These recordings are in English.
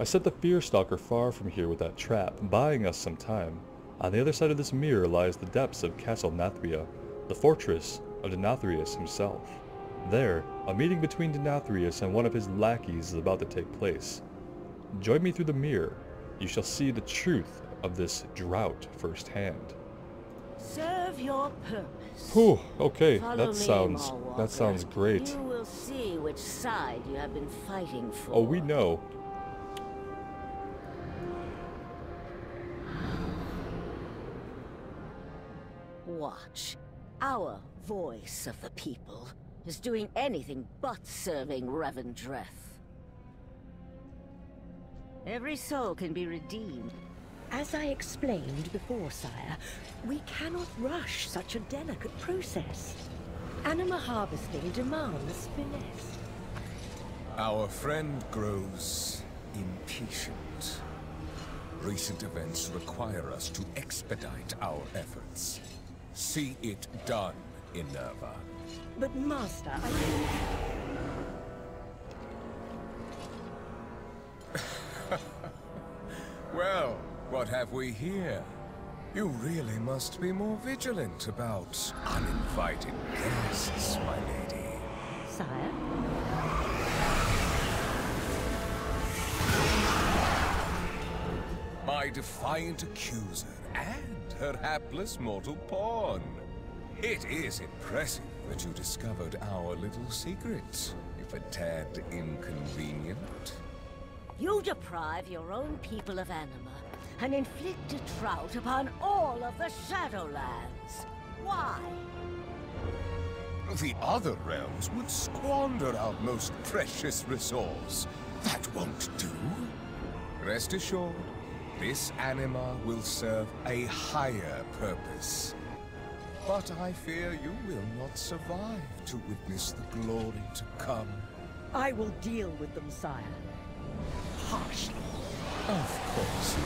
I set the Fear Stalker far from here with that trap, buying us some time. On the other side of this mirror lies the depths of Castle Nathria, the fortress of Denathrius himself. There, a meeting between Denathrius and one of his lackeys is about to take place. Join me through the mirror. You shall see the truth of this drought firsthand. Serve your purpose. Whew, okay, Follow that me, sounds Mallwalker. great. You will see which side you have been fighting for. Oh, we know. Watch. Our voice of the people is doing anything but serving Revendreth. Every soul can be redeemed. As I explained before, sire, we cannot rush such a delicate process. Anima harvesting demands finesse. Our friend grows impatient. Recent events require us to expedite our efforts. See it done, Inerva. But Master, Well, what have we here? You really must be more vigilant about uninvited guests, my lady. Sire? My defiant accuser and her hapless mortal pawn. It is impressive that you discovered our little secret, if a tad inconvenient. You deprive your own people of anima and inflict a drought upon all of the Shadowlands. Why? The other realms would squander our most precious resource. That won't do. Rest assured, this anima will serve a higher purpose. But I fear you will not survive to witness the glory to come. I will deal with them, sire. Harshly. Of course you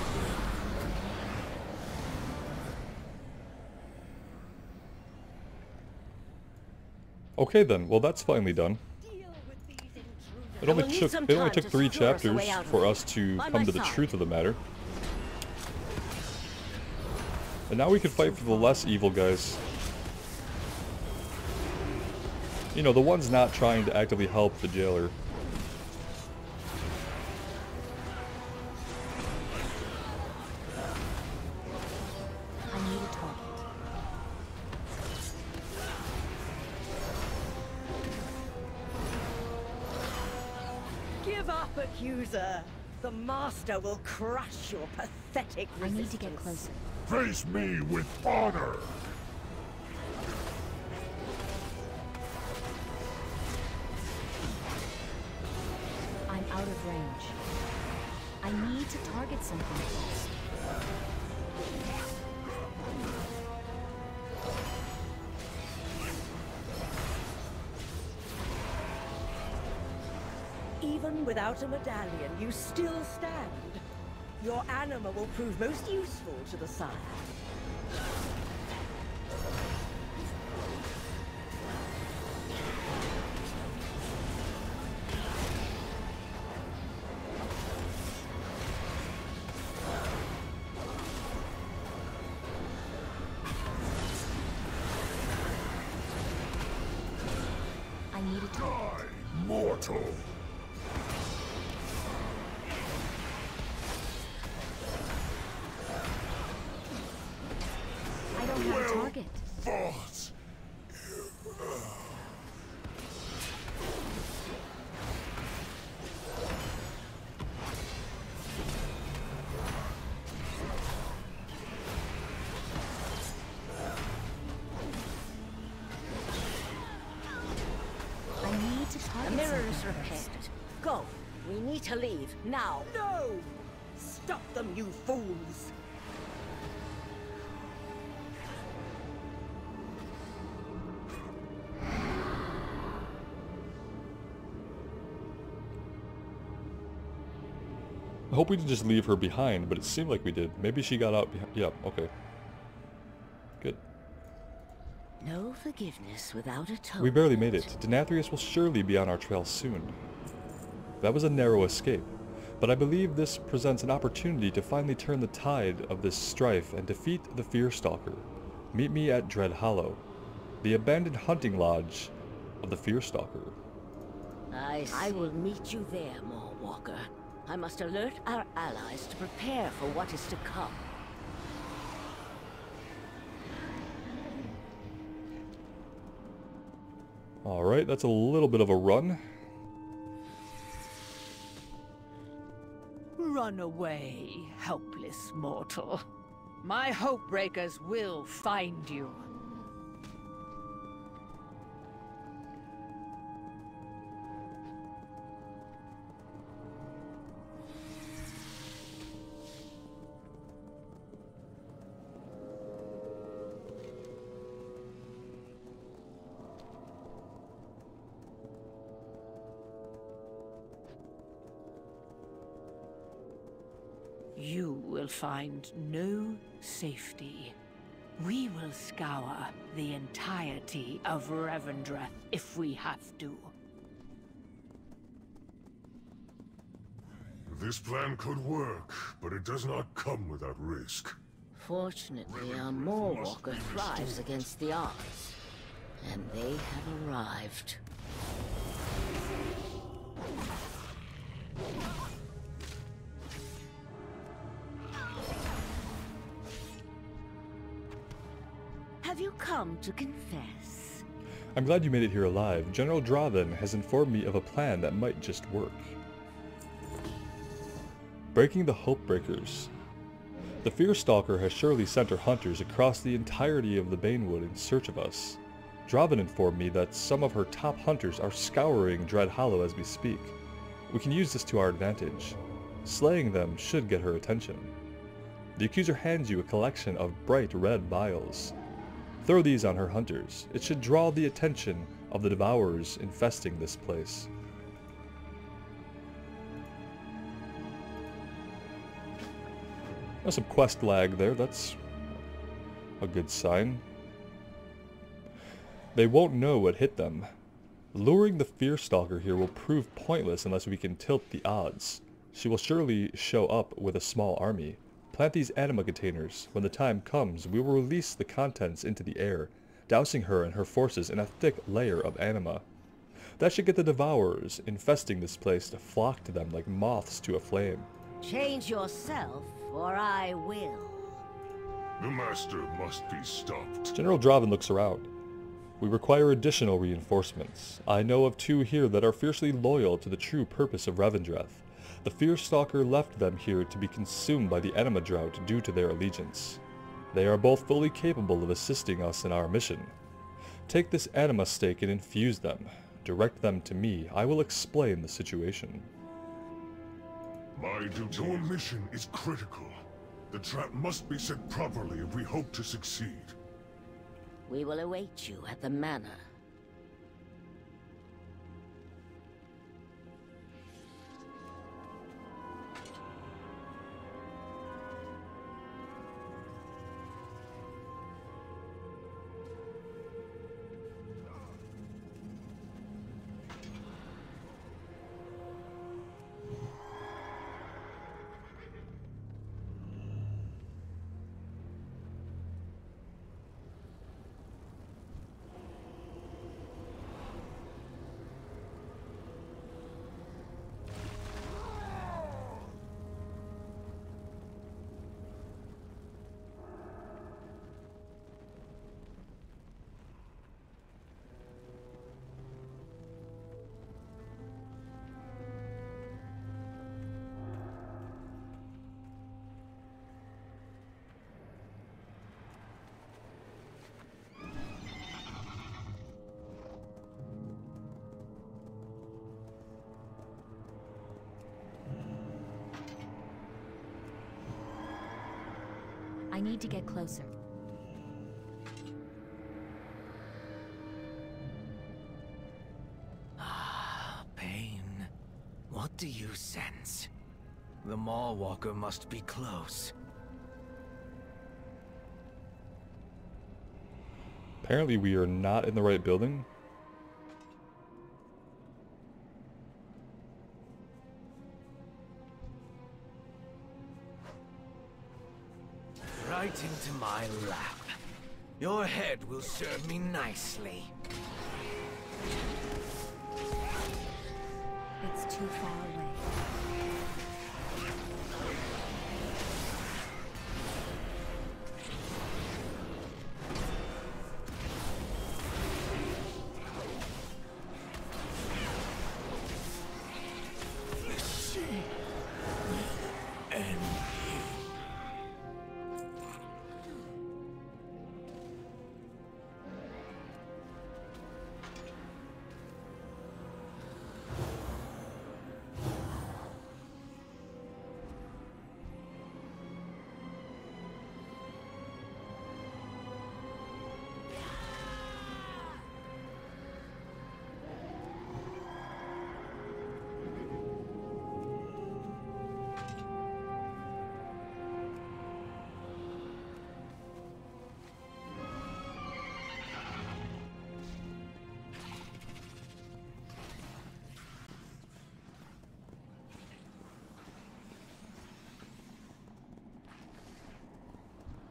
will. Okay then, well that's finally done. It only took 3 chapters for us to come to the truth of the matter. And now we can fight for the less evil guys. You know, the ones not trying to actively help the jailer. I need a target. Give up, accuser. The Master will crush your pathetic resistance. I need to get closer. Face me with honor! I'm out of range. I need to target something first. Even without a medallion, you still stand. Your anima will prove most useful to the sire. I need a target. Die, mortal! I don't have a target. Fought! I need to The target mirror is something repaired. first. Go. We need to leave now. No! Stop them, you fools! I hope we didn't just leave her behind, but it seemed like we did. Maybe she got out behind. Yeah, okay. Good. No forgiveness without atonement. We barely made it. Denathrius will surely be on our trail soon. That was a narrow escape. but I believe this presents an opportunity to finally turn the tide of this strife and defeat the Fearstalker. Meet me at Dread Hollow, the abandoned hunting lodge of the Fearstalker. I will meet you there, Mawwalker. I must alert our allies to prepare for what is to come. Alright, that's a little bit of a run. Run away, helpless mortal. My hope breakers will find you. You will find no safety. We will scour the entirety of Revendreth if we have to. This plan could work, but it does not come without risk. Fortunately, our Mawwalker thrives against the odds. And they have arrived. Have you come to confess? I'm glad you made it here alive. General Draven has informed me of a plan that might just work. Breaking the Hope Breakers. The Fearstalker has surely sent her hunters across the entirety of the Banewood in search of us. Draven informed me that some of her top hunters are scouring Dread Hollow as we speak. We can use this to our advantage. Slaying them should get her attention. The accuser hands you a collection of bright red vials. Throw these on her hunters. It should draw the attention of the devourers infesting this place. There's some quest lag there, that's a good sign. They won't know what hit them. Luring the Fearstalker here will prove pointless unless we can tilt the odds. She will surely show up with a small army. Plant these anima containers. When the time comes, we will release the contents into the air, dousing her and her forces in a thick layer of anima. That should get the devourers infesting this place to flock to them like moths to a flame. Change yourself, or I will. The Master must be stopped. General Draven looks around. We require additional reinforcements. I know of 2 here that are fiercely loyal to the true purpose of Revendreth. The Fearstalker left them here to be consumed by the Anima Drought due to their allegiance. They are both fully capable of assisting us in our mission. Take this Anima stake and infuse them. Direct them to me. I will explain the situation. My duty. Your mission is critical. The trap must be set properly if we hope to succeed. We will await you at the manor. I need to get closer. Pain. What do you sense? The Mawwalker must be close. Apparently we are not in the right building. right into my lap. Your head will serve me nicely. It's too far away.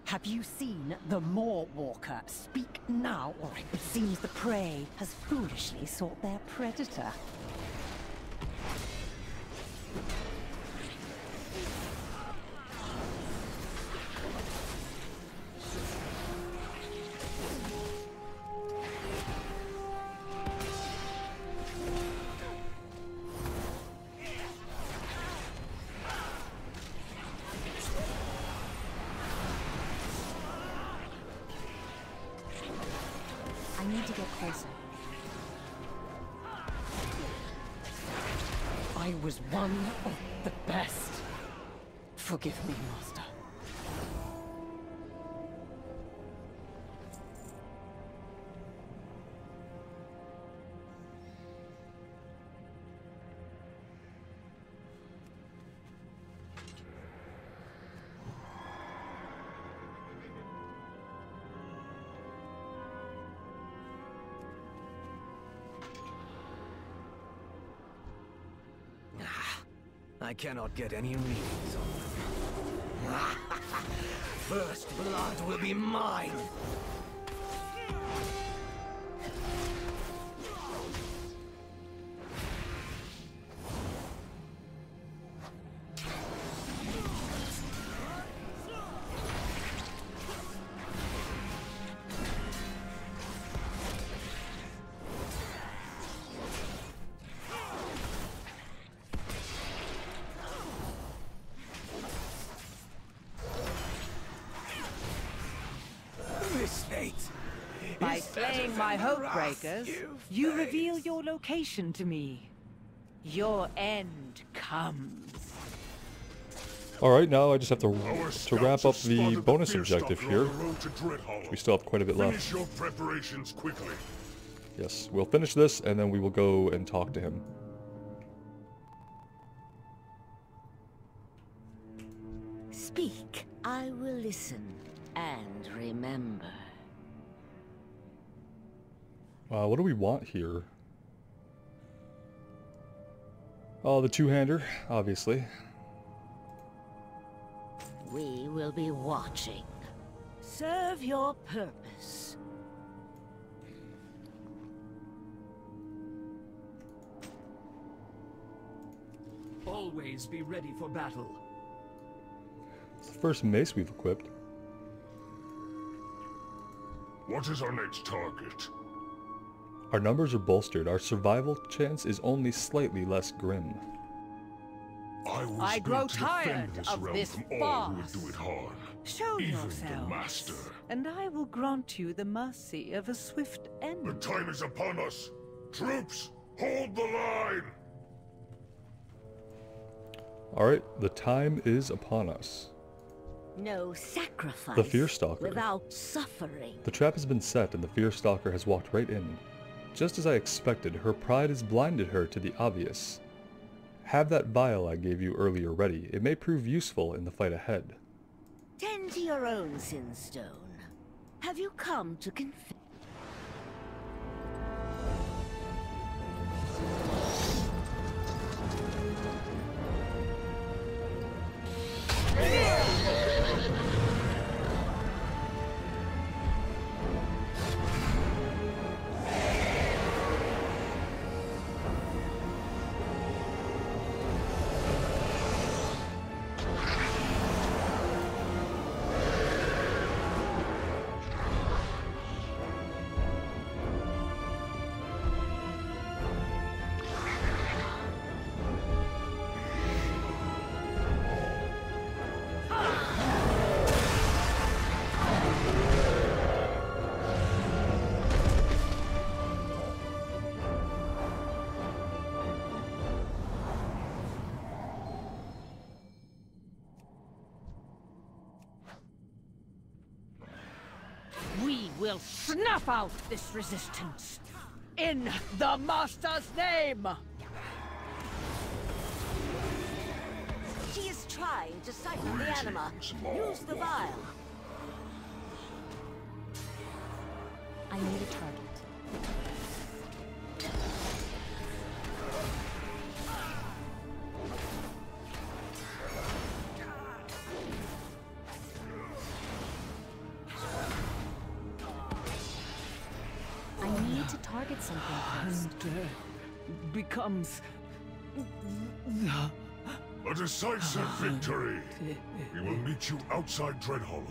Have you seen the Maw Walker? Speak now, or it seems the prey has foolishly sought their predator. I need to get closer. I was one of the best. Forgive me, Master. I cannot get any readings on them. First blood will be mine! By slaying my Hopebreakers, you reveal your location to me. Your end comes. Alright, now I just have to wrap up the bonus objective here. We still have quite a bit left. Finish your preparations quickly. Yes, we'll finish this and then we will go and talk to him. Speak, I will listen and remember. What do we want here? Oh, the two-hander, obviously. We will be watching. Serve your purpose. Always be ready for battle. It's the first mace we've equipped. What is our next target? Our numbers are bolstered. Our survival chance is only slightly less grim. I grow tired of this farce. Show even yourselves, the master. and I will grant you the mercy of a swift end. The time is upon us. Troops, hold the line. Alright, the time is upon us. No sacrifice The Fearstalker. without suffering. The trap has been set and the Fearstalker has walked right in. Just as I expected, her pride has blinded her to the obvious. Have that vial I gave you earlier ready. It may prove useful in the fight ahead. Tend to your own Sinstone. Have you come to confess? will snuff out this resistance. In the Master's name! She is trying to siphon the anima. Use the vial. I need a target. I need to target something first. Becomes... A decisive victory! We will meet you outside Dreadhollow.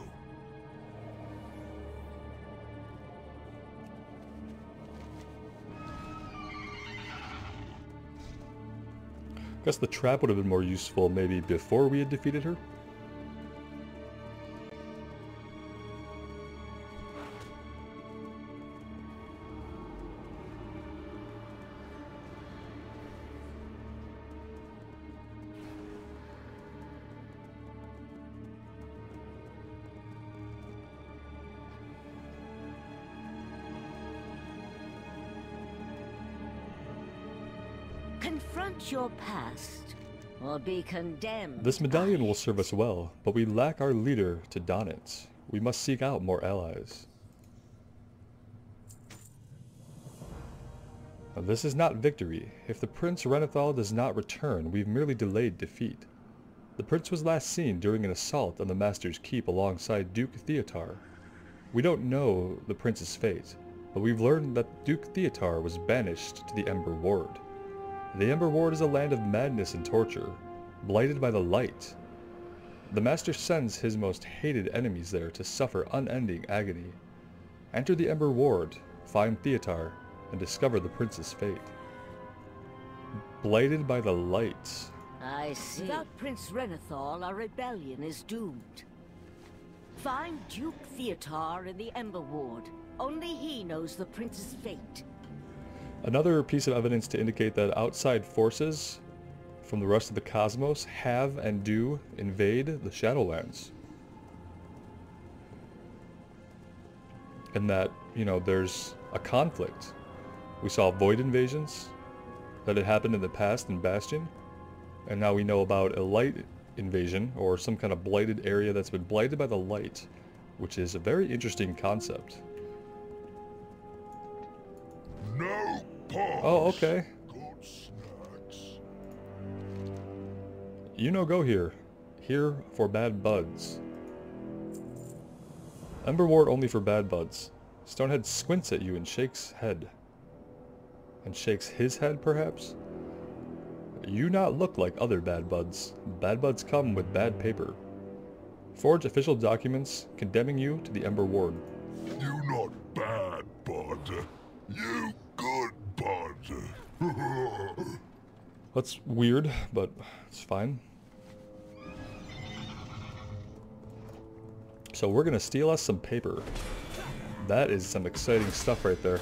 Guess the trap would have been more useful maybe before we had defeated her. Confront your past, or be condemned. This medallion will serve us well, but we lack our leader to don it. We must seek out more allies. Now, this is not victory. If the Prince Renethal does not return, we've merely delayed defeat. The Prince was last seen during an assault on the Master's Keep alongside Duke Theotar. We don't know the Prince's fate, but we've learned that Duke Theotar was banished to the Ember Ward. The Ember Ward is a land of madness and torture, blighted by the light. The Master sends his most hated enemies there to suffer unending agony. Enter the Ember Ward, find Theotar, and discover the Prince's fate. Blighted by the light. I see. Without Prince Renethal, our rebellion is doomed. Find Duke Theotar in the Ember Ward. Only he knows the Prince's fate. Another piece of evidence to indicate that outside forces from the rest of the cosmos have and do invade the Shadowlands. And that, you know, there's a conflict. We saw void invasions that had happened in the past in Bastion, and now we know about a light invasion, or some kind of blighted area that's been blighted by the light, which is a very interesting concept. No pause. Oh, okay. Good snacks. You know, go here. Here for bad buds. Ember Ward only for bad buds. Stonehead squints at you and shakes head. And shakes his head, perhaps? You not look like other bad buds. Bad buds come with bad paper. Forge official documents condemning you to the Ember Ward. You not bad, bud. You good, bud. That's weird, but it's fine. So we're gonna steal us some paper. That is some exciting stuff right there.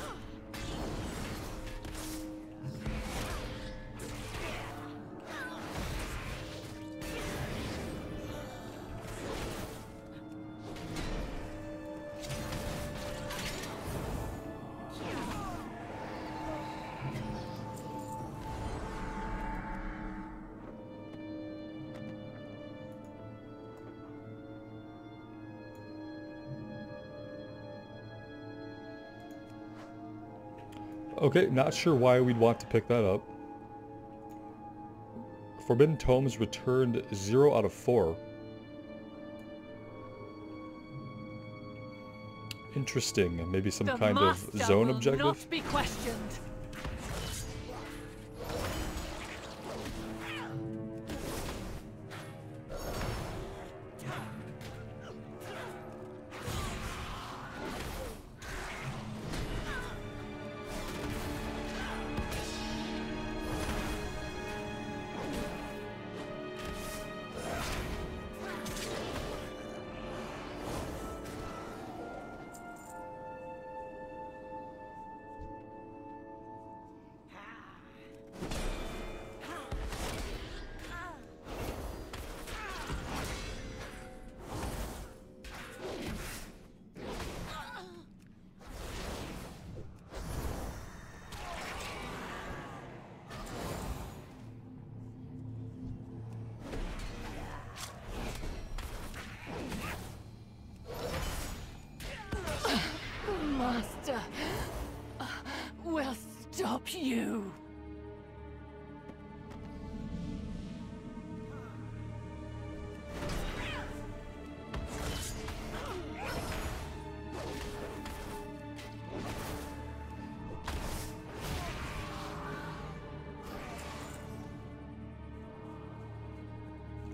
Okay, not sure why we'd want to pick that up. Forbidden Tomes returned 0 out of 4. Interesting. Maybe some kind of zone objective? Not be questioned.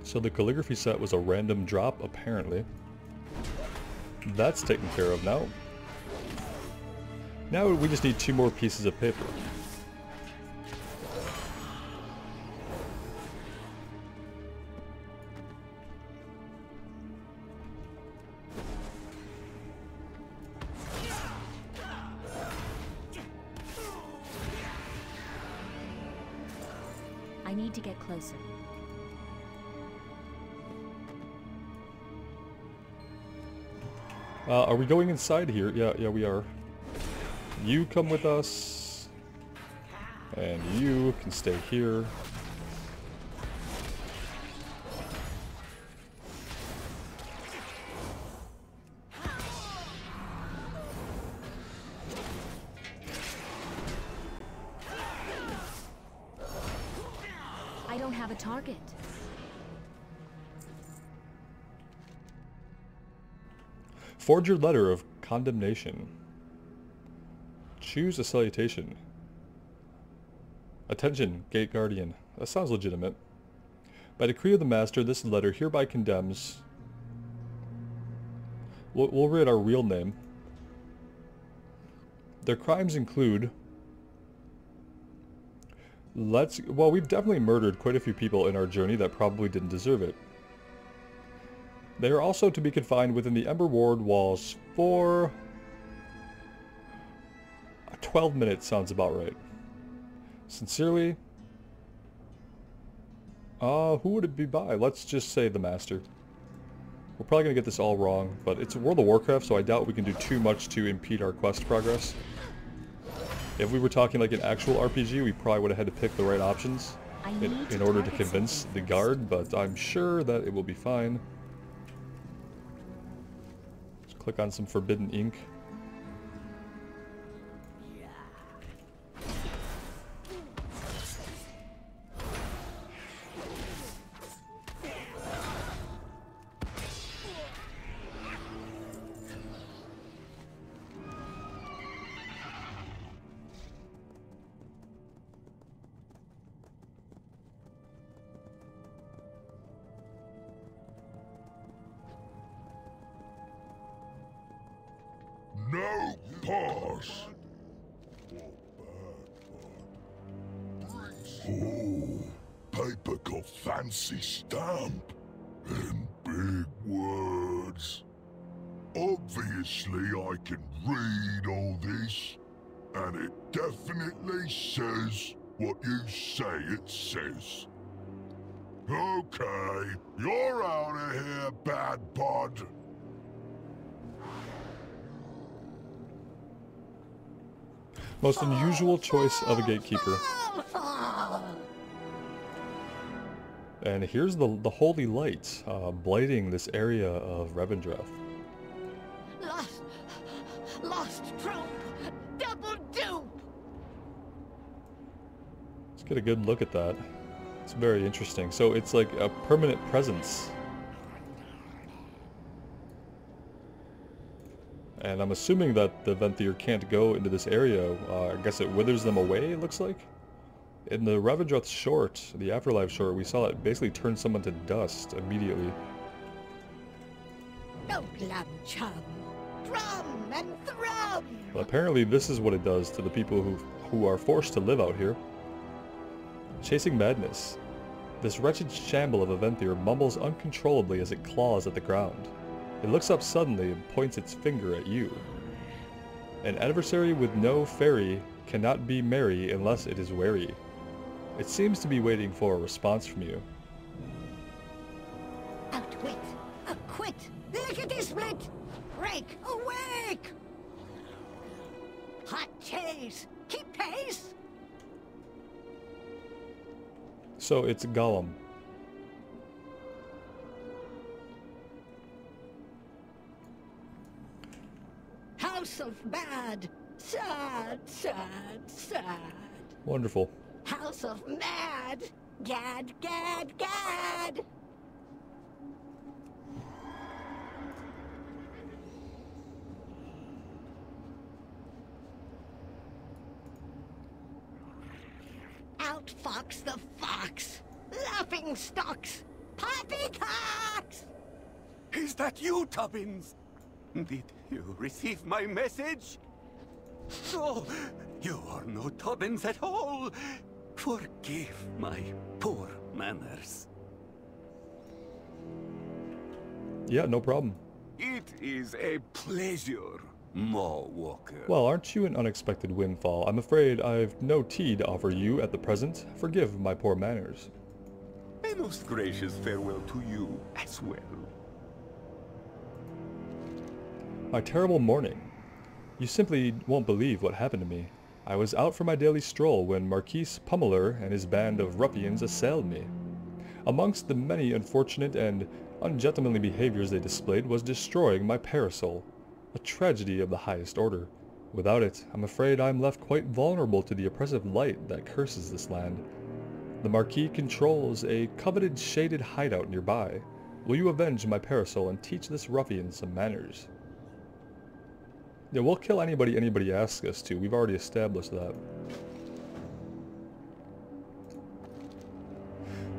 So the calligraphy set was a random drop, apparently. That's taken care of now. Now we just need 2 more pieces of paper. I need to get closer. Are we going inside here? Yeah, we are. You come with us. And you can stay here. I don't have a target. Forge your letter of condemnation. Choose a salutation. Attention, Gate Guardian. That sounds legitimate. By decree of the Master, this letter hereby condemns... We'll read our real name. Their crimes include... Well, we've definitely murdered quite a few people in our journey that probably didn't deserve it. They are also to be confined within the Ember Ward walls for... 12 minutes sounds about right. Sincerely... who would it be by? Let's just say the Master. We're probably going to get this all wrong, but it's World of Warcraft, so I doubt we can do too much to impede our quest progress. If we were talking like an actual RPG, we probably would have had to pick the right options in order to convince the guard, but I'm sure that it will be fine. Just click on some forbidden ink. No pass. Oh, paper got fancy stamp and big words. Obviously, I can read all this, and it definitely says what you say it says. Okay, you're out of here, bad bud. Most unusual choice of a gatekeeper. And here's the holy light, blighting this area of Revendreth. Lost troop! Double dupe! Let's get a good look at that. It's very interesting. So it's like a permanent presence. And I'm assuming that the Venthyr can't go into this area. I guess it withers them away, it looks like. In the Revendreth short, the Afterlife short, we saw it basically turn someone to dust immediately. No glum chum! Drum and thrum! But apparently this is what it does to the people who are forced to live out here. Chasing madness. This wretched shamble of a Venthyr mumbles uncontrollably as it claws at the ground. It looks up suddenly and points its finger at you. An adversary with no fairy cannot be merry unless it is wary. It seems to be waiting for a response from you. Outwit! Acquit! Lickety split! Break! Awake! Hot chase! Keep pace! So it's Gollum. House of Mad! Sad, sad, sad! Wonderful. House of Mad! Gad, gad, gad! Outfox the fox! Laughing stocks! Poppy! that you, Tubbins? Did you receive my message? Oh, you are no Tubbins at all. Forgive my poor manners. Yeah, no problem. It is a pleasure, Maw Walker. Well, aren't you an unexpected windfall? I'm afraid I've no tea to offer you at the present. Forgive my poor manners. A most gracious farewell to you as well. My terrible morning. You simply won't believe what happened to me. I was out for my daily stroll when Marquis Pummeler and his band of ruffians assailed me. Amongst the many unfortunate and ungentlemanly behaviors they displayed was destroying my parasol. A tragedy of the highest order. Without it, I'm afraid I'm left quite vulnerable to the oppressive light that curses this land. The Marquis controls a coveted shaded hideout nearby. Will you avenge my parasol and teach this ruffian some manners? Yeah, we'll kill anybody asks us to. We've already established that.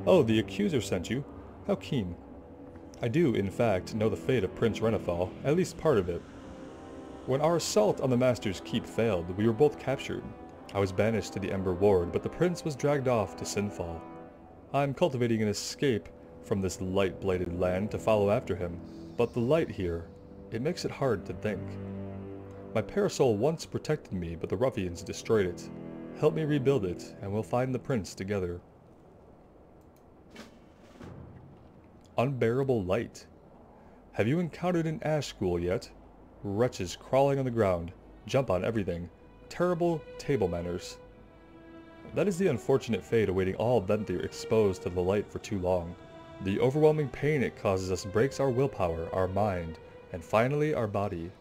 Oh, the accuser sent you? How keen. I do, in fact, know the fate of Prince Renathal, at least part of it. When our assault on the Master's Keep failed, we were both captured. I was banished to the Ember Ward, but the prince was dragged off to Sinfall. I'm cultivating an escape from this light-blighted land to follow after him, but the light here, it makes it hard to think. My parasol once protected me, but the ruffians destroyed it. Help me rebuild it, and we'll find the prince together. Unbearable light. Have you encountered an ash ghoul yet? Wretches crawling on the ground, jump on everything. Terrible table manners. That is the unfortunate fate awaiting all Venthyr exposed to the light for too long. The overwhelming pain it causes us breaks our willpower, our mind, and finally our body.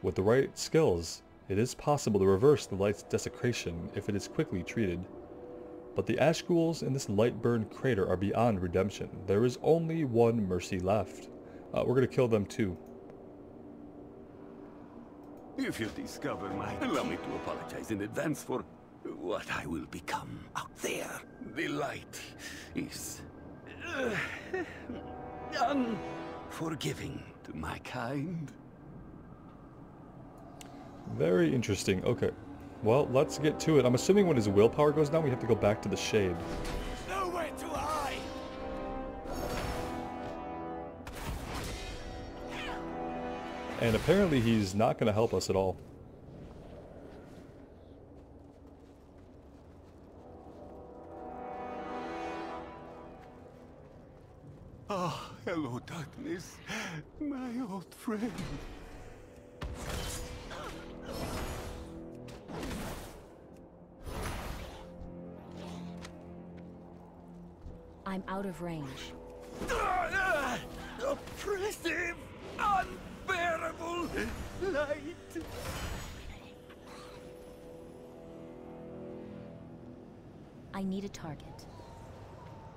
With the right skills, it is possible to reverse the light's desecration if it is quickly treated. But the ash ghouls in this light-burned crater are beyond redemption. There is only one mercy left. We're gonna kill them too. If you discover my... Allow me to apologize in advance for what I will become out there. The light is... unforgiving to my kind. Very interesting. Okay. Well, let's get to it. I'm assuming when his willpower goes down, we have to go back to the shade. Nowhere to hide! And apparently he's not going to help us at all. Ah, hello, darkness, my old friend. I'm out of range. Oppressive, unbearable light. I need a target.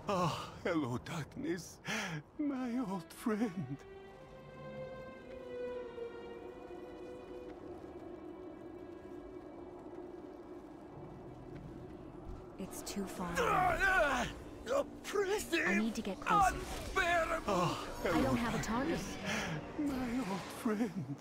Ah, hello, darkness, my old friend. It's too far away. Oppressive, I need to get closer. Unbearable. Oh, I don't have a target. My old friend.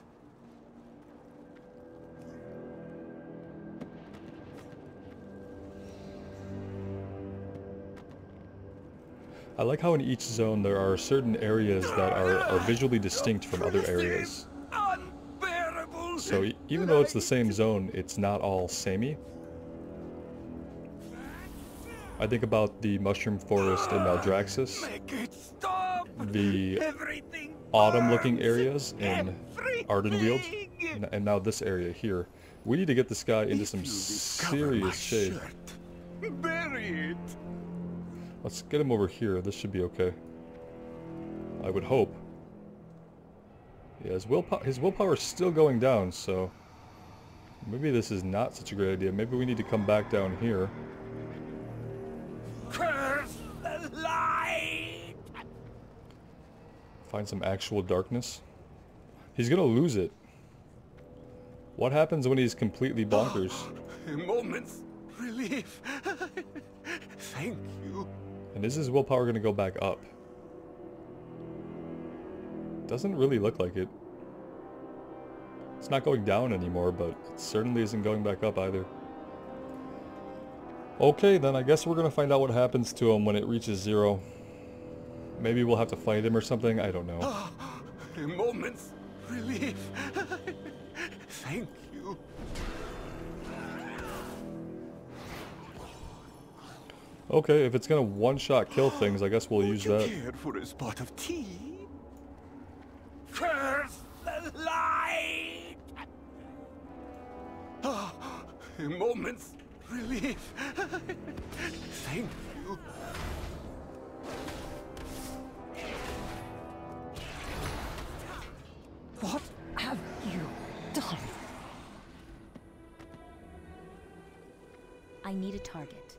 I like how in each zone there are certain areas that are visually distinct from other areas. So even though it's the same zone, it's not all samey. I think about the Mushroom Forest in Maldraxxus, the autumn-looking areas in Ardenweald, and now this area here. We need to get this guy into some serious shape. Bury it. Let's get him over here. This should be okay. I would hope. Yeah, his willpower is still going down, so maybe this is not such a great idea. Maybe we need to come back down here. Curse the light! Find some actual darkness. He's gonna lose it. What happens when he's completely bonkers? A moment's relief. Thank you. And is his willpower gonna go back up? Doesn't really look like it. It's not going down anymore, but it certainly isn't going back up either. Okay, then I guess we're gonna find out what happens to him when it reaches 0. Maybe we'll have to fight him or something, I don't know. A moment's relief. Thank you. Okay, if it's gonna one-shot kill things, I guess we'll use that. Care for a spot of tea? Curse the light! A moment's relief. Thank you. What have you done? I need a target.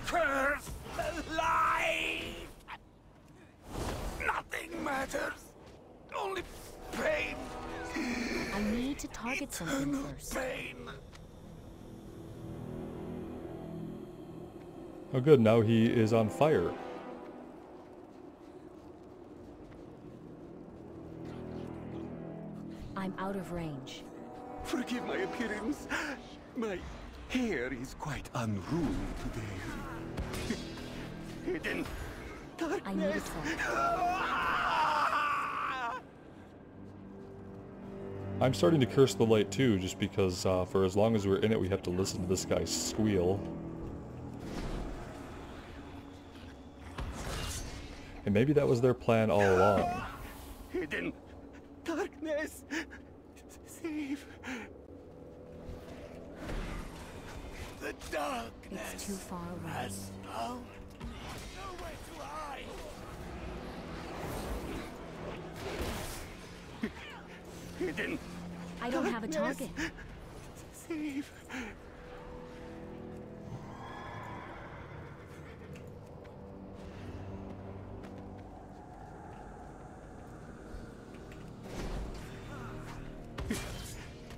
Curse the light! Nothing matters. Only pain. I need to target something first. Pain. Oh good, now he is on fire. I'm out of range. Forgive my appearance. My hair is quite unruly today. Hidden darkness. I need a target. I'm starting to curse the light too, just because for as long as we're in it, we have to listen to this guy squeal. And maybe that was their plan all along. Hidden darkness. Save. The darkness. It's too far away. Has found nowhere to hide. Hidden. I don't have a target. Save.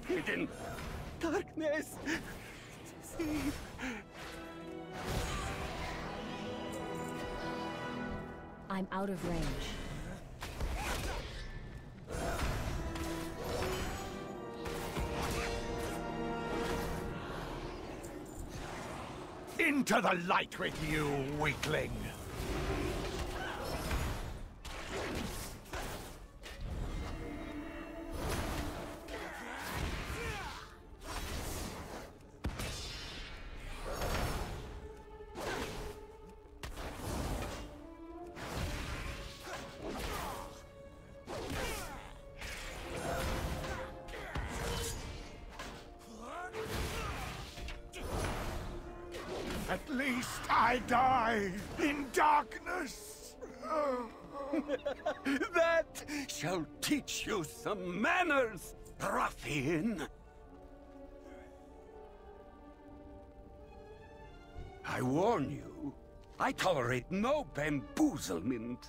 Hidden darkness. Save. I'm out of range. Into the light with you, weakling! At least I die in darkness! That shall teach you some manners, ruffian! I warn you, I tolerate no bamboozlement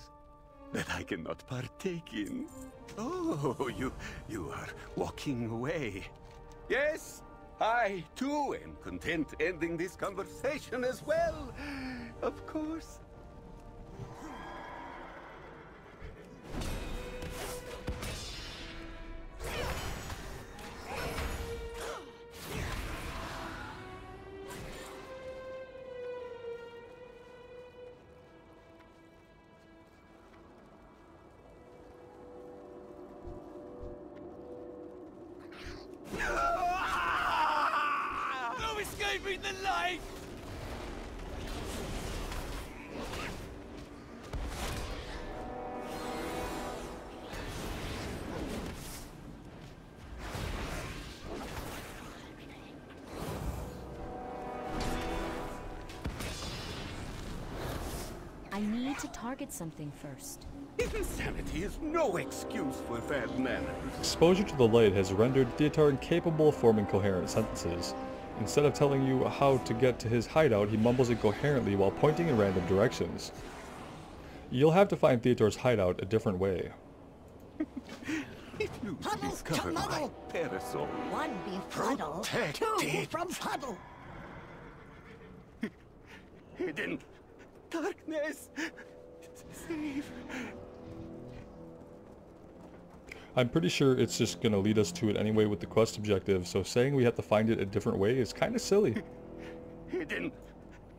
that I cannot partake in. Oh, you are walking away. Yes, I too am content ending this conversation as well, of course. No escaping the light! I need to target something first. Insanity is no excuse for bad manners. Exposure to the light has rendered Theotar incapable of forming coherent sentences. Instead of telling you how to get to his hideout, he mumbles incoherently while pointing in random directions. You'll have to find Theotar's hideout a different way. If you Puddles to discover my muddle. parasol, One be puddle, two Protected. from puddle. hidden darkness, save. I'm pretty sure it's just gonna lead us to it anyway with the quest objective, so saying we have to find it a different way is kind of silly. Hidden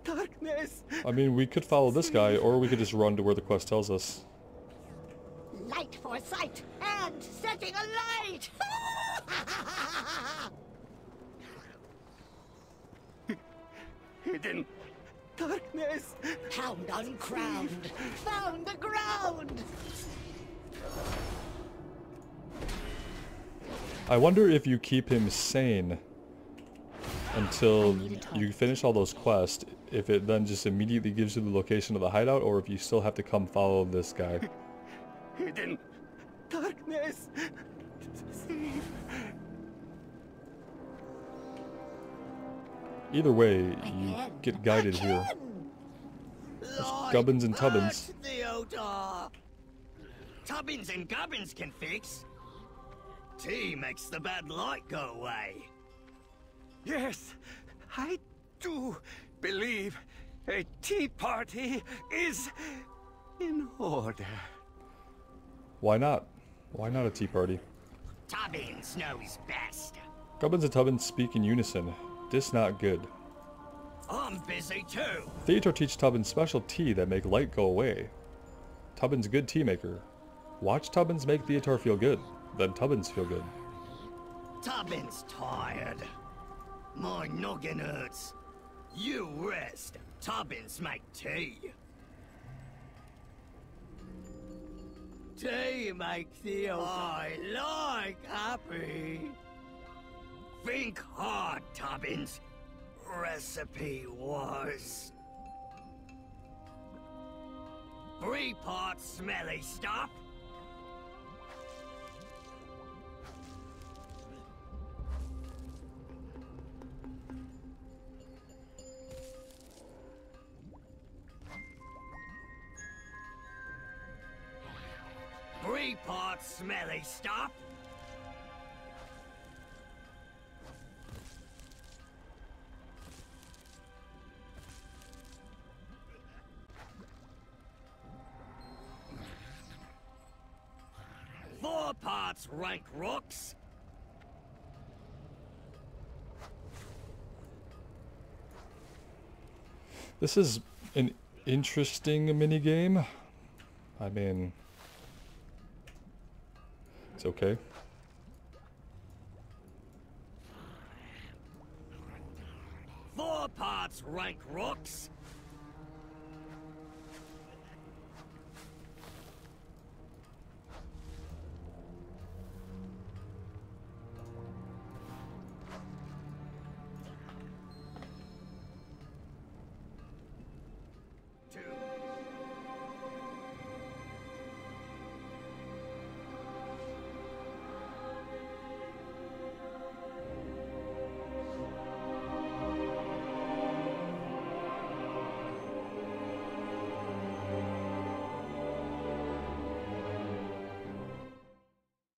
darkness. I mean, we could follow this guy, or we could just run to where the quest tells us. Light for sight and setting a light. Hidden darkness. Hound uncrowned, found the ground. I wonder if you keep him sane until you finish all those quests, if it then just immediately gives you the location of the hideout, or if you still have to come follow this guy. Hidden darkness, save. Either way, you get guided here. There's Gubbins and Tubbins. Theodore! Tubbins and Gubbins can fix. Tea makes the bad light go away. Yes, I do believe a tea party is in order. Why not? Why not a tea party? Tubbins knows best. Gubbins and Tubbins speak in unison. This not good. I'm busy too. Theodore teach Tubbins special tea that make light go away. Tubbins good tea maker. Watch Tubbins make Theodore feel good. Then Tubbins feel good. Tubbins tired. My noggin hurts. You rest. Tubbins make tea. Tea make Theo. I like happy. Think hard, Tubbins. Recipe was 3 parts smelly stuff. Three parts smelly stuff. Four parts rank rocks. This is an interesting minigame. I mean, it's okay. Four parts rank rocks.